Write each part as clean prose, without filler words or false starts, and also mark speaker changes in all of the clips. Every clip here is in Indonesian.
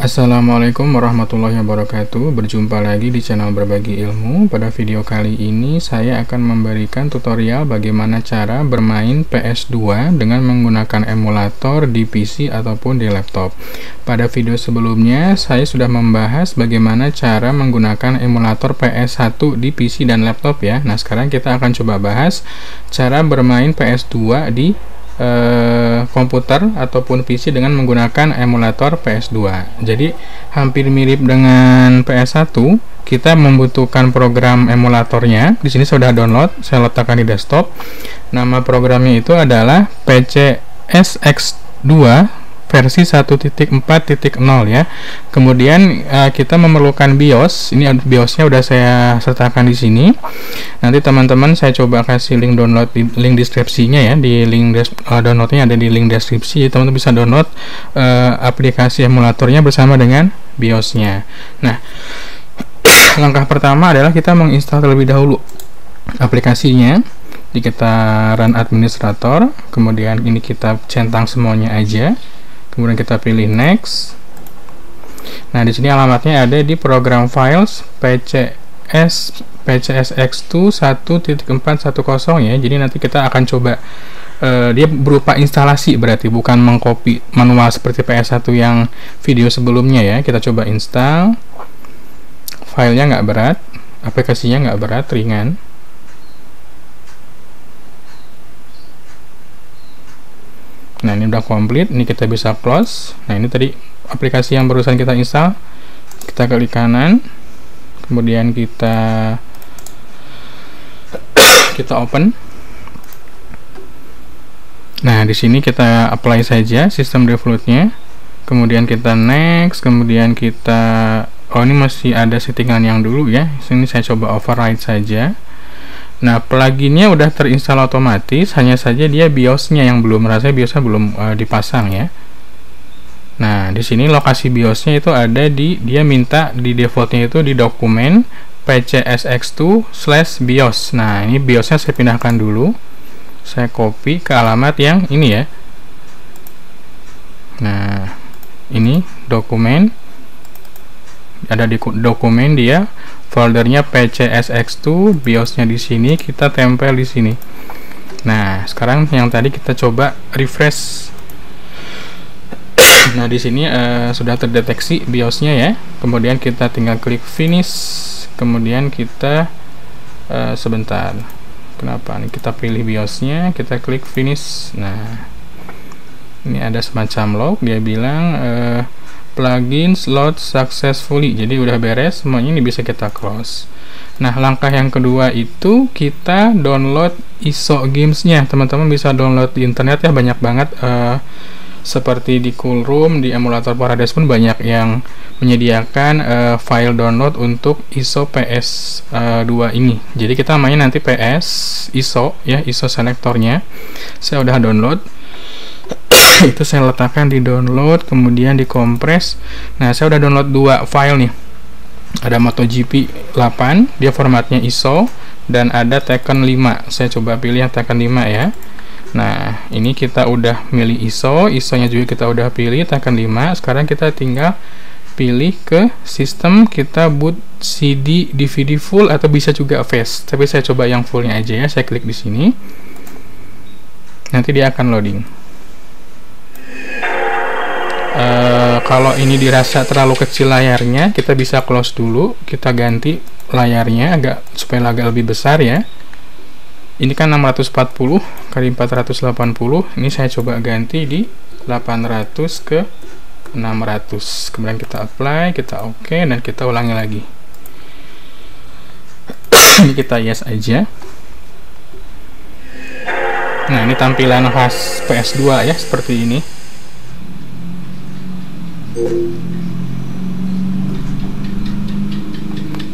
Speaker 1: Assalamualaikum warahmatullahi wabarakatuh. Berjumpa lagi di channel Berbagi Ilmu. Pada video kali ini saya akan memberikan tutorial bagaimana cara bermain PS2 dengan menggunakan emulator di PC ataupun di laptop. Pada video sebelumnya saya sudah membahas bagaimana cara menggunakan emulator PS1 di PC dan laptop ya. Nah, sekarang kita akan coba bahas cara bermain PS2 di komputer ataupun PC dengan menggunakan emulator PS2. Jadi hampir mirip dengan PS1, kita membutuhkan program emulatornya. Di sini sudah download, saya letakkan di desktop. Nama programnya itu adalah PCSX2 versi 1.4.0 ya. Kemudian kita memerlukan BIOS. Ini BIOSnya udah saya sertakan di sini. Nanti teman-teman saya coba kasih link download di link deskripsinya ya. Di link downloadnya ada di link deskripsi. Teman-teman bisa download aplikasi emulatornya bersama dengan BIOSnya. Nah, langkah pertama adalah kita menginstal terlebih dahulu aplikasinya. Jadi kita run administrator. Kemudian ini kita centang semuanya aja. Kemudian kita pilih next. Nah, di sini alamatnya ada di program files PCSX2 1.410 ya. Jadi nanti kita akan coba dia berupa instalasi, berarti bukan mengcopy manual seperti PS1 yang video sebelumnya ya. Kita coba install. Filenya nggak berat, aplikasinya nggak berat, ringan. Nah, ini udah komplit, ini kita bisa close. Nah, ini tadi aplikasi yang barusan kita install. Kita klik kanan, kemudian kita open. Nah, di sini kita apply saja sistem defaultnya. Kemudian kita next, kemudian kita ini masih ada settingan yang dulu ya. Sini saya coba override saja. Nah, pluginnya udah terinstall otomatis, hanya saja dia BIOSnya yang belum, rasanya BIOSnya belum dipasang ya. Nah, di sini lokasi BIOSnya itu ada di, dia minta di defaultnya itu di dokumen PCSX2/BIOS. Nah, ini BIOSnya saya pindahkan dulu, saya copy ke alamat yang ini ya. Nah, ini dokumen, ada di dokumen dia. Foldernya PCSX2, BIOSnya di sini, kita tempel di sini. Nah, sekarang yang tadi kita coba refresh. Nah, di sini sudah terdeteksi BIOSnya ya. Kemudian kita tinggal klik finish. Kemudian kita sebentar. Kenapa nih? Kita pilih BIOSnya, kita klik finish. Nah, ini ada semacam log, dia bilang plugins load successfully, jadi udah beres semuanya, ini bisa kita close. Nah, langkah yang kedua itu kita download ISO gamesnya. Teman-teman bisa download di internet ya, banyak banget seperti di Coolroom, di emulator Parades pun banyak yang menyediakan file download untuk ISO PS2 ini. Jadi kita main nanti PS ISO ya, ISO selektornya saya udah download. Itu saya letakkan di download, kemudian dikompres. Nah, saya udah download dua file nih. Ada MotoGP 8, dia formatnya ISO, dan ada Tekken 5. Saya coba pilih yang Tekken 5 ya. Nah, ini kita udah milih ISO-nya juga kita udah pilih Tekken 5. Sekarang kita tinggal pilih ke sistem, kita boot CD DVD full atau bisa juga flash. Tapi saya coba yang fullnya aja ya. Saya klik di sini. Nanti dia akan loading. Kalau ini dirasa terlalu kecil layarnya, kita bisa close dulu, kita ganti layarnya supaya agak lebih besar ya. Ini kan 640 kali 480, ini saya coba ganti di 800 ke 600. Kemudian kita apply, kita OK, dan kita ulangi lagi. Ini kita yes aja. Nah, ini tampilan khas PS2 ya, seperti ini.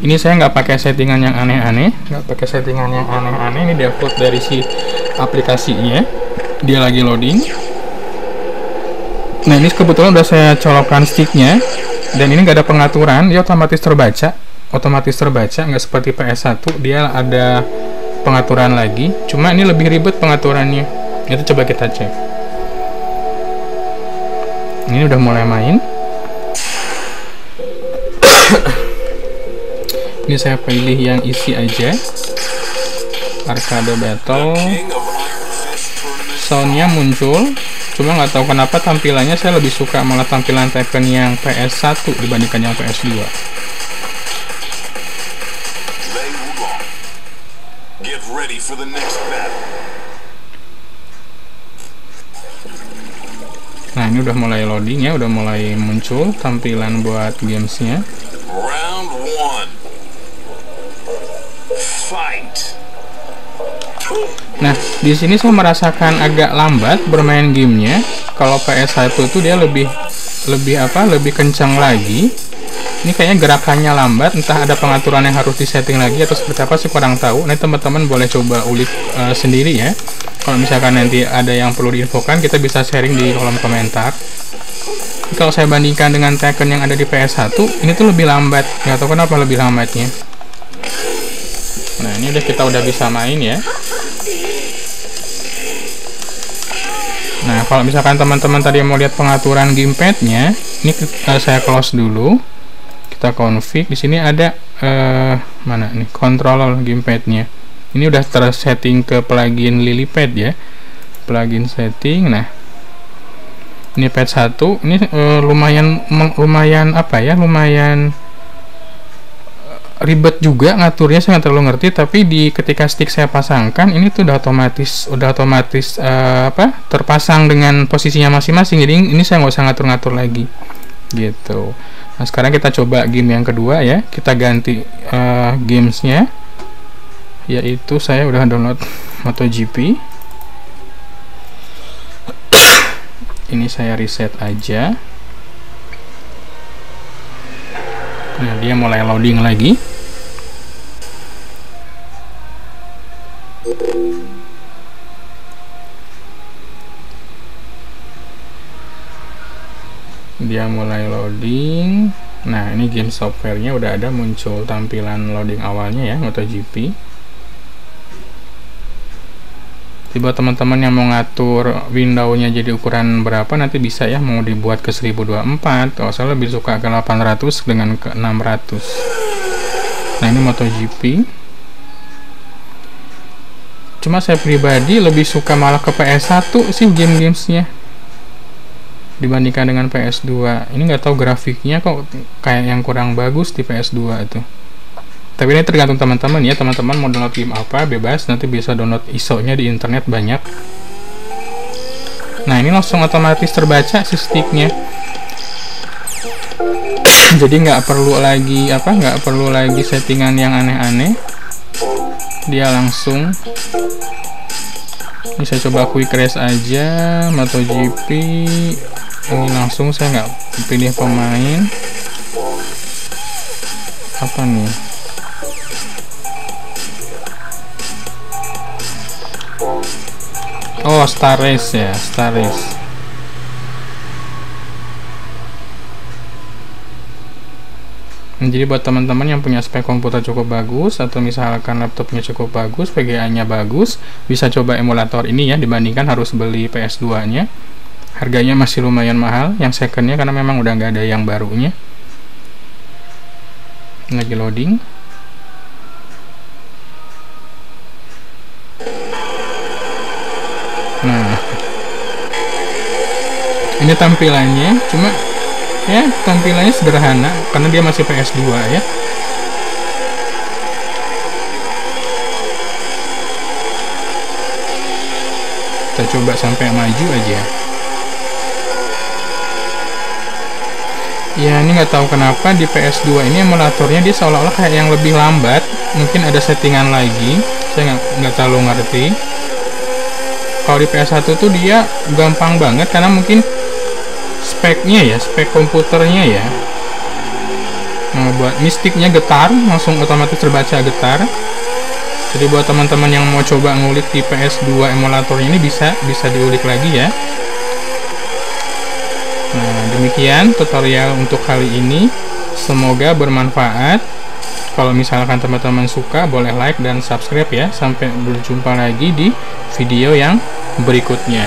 Speaker 1: Ini saya nggak pakai settingan yang aneh-aneh, ini default dari si aplikasinya. Dia lagi loading. Nah, ini kebetulan udah saya colokkan sticknya, dan ini nggak ada pengaturan, dia otomatis terbaca, nggak seperti PS1, dia ada pengaturan lagi. Cuma ini lebih ribet pengaturannya. Itu coba kita cek. Ini udah mulai main. Ini saya pilih yang isi aja, arcade battle. Soundnya muncul, cuma nggak tahu kenapa tampilannya saya lebih suka malah tampilan Tekken yang PS1 dibandingkan yang PS2. Nah, ini udah mulai loading ya, udah mulai muncul tampilan buat gamesnya. Nah, di sini saya merasakan agak lambat bermain gamenya. Kalau PS1 itu dia lebih kencang lagi. Ini kayaknya gerakannya lambat, entah ada pengaturan yang harus disetting lagi atau seperti apa sih, kurang tahu. Nah, teman-teman boleh coba ulik sendiri ya. Kalau misalkan nanti ada yang perlu diinfokan, kita bisa sharing di kolom komentar. Kalau saya bandingkan dengan Tekken yang ada di PS1, ini tuh lebih lambat. Nggak tahu kenapa lebih lambatnya. Nah, ini udah bisa main ya. Nah, kalau misalkan teman-teman tadi mau lihat pengaturan gamepadnya, ini saya close dulu. Kita config. Di sini ada mana nih controller gamepadnya. Ini udah tersetting ke plugin Lilypad ya. Plugin setting. Nah, ini pad 1. Ini lumayan apa ya? Lumayan ribet juga ngaturnya, saya nggak terlalu ngerti, tapi ketika stick saya pasangkan ini tuh udah otomatis terpasang dengan posisinya masing-masing, jadi ini saya nggak usah ngatur-ngatur lagi gitu. Nah, sekarang kita coba game yang kedua ya, kita ganti gamesnya, yaitu saya udah download MotoGP. Ini saya reset aja. Nah, dia mulai loading lagi. Dia mulai loading. Nah, ini game softwarenya udah ada, muncul tampilan loading awalnya ya, MotoGP. Buat teman-teman yang mau ngatur window-nya jadi ukuran berapa, nanti bisa ya, mau dibuat ke 1024. Kalau saya lebih suka ke 800 dengan ke 600. Nah, ini MotoGP. Cuma saya pribadi lebih suka malah ke PS1 sih game-gamesnya dibandingkan dengan PS2. Ini nggak tahu grafiknya kok kayak yang kurang bagus di PS2 itu. Tapi ini tergantung teman-teman ya. Teman-teman mau download game apa bebas, nanti bisa download ISO-nya di internet banyak. Nah, ini langsung otomatis terbaca si sticknya. Jadi nggak perlu lagi settingan yang aneh-aneh. Dia langsung. Ini saya coba quick race aja, MotoGP. Ini langsung, saya nggak pilih pemain. Apa nih? Oh, Star Race ya, Star Race. Jadi buat teman-teman yang punya spek komputer cukup bagus, atau misalkan laptopnya cukup bagus, VGA-nya bagus, bisa coba emulator ini ya, dibandingkan harus beli PS2-nya. Harganya masih lumayan mahal, yang second-nya, karena memang udah nggak ada yang barunya. Lagi loading. Nah, ini tampilannya, cuma ya tampilannya sederhana karena dia masih PS2 ya. Kita coba sampai maju aja. Ya, ini nggak tahu kenapa di PS2 ini emulatornya dia seolah-olah kayak yang lebih lambat. Mungkin ada settingan lagi, saya nggak terlalu ngerti. Kalau di PS1 tuh dia gampang banget karena mungkin speknya ya, spek komputernya ya. Nah, buat mistiknya getar, langsung otomatis terbaca getar. Jadi buat teman-teman yang mau coba ngulik di PS2 emulator ini bisa diulik lagi ya. Nah, demikian tutorial untuk kali ini. Semoga bermanfaat. Kalau misalkan teman-teman suka, boleh like dan subscribe ya. Sampai berjumpa lagi di video yang berikutnya.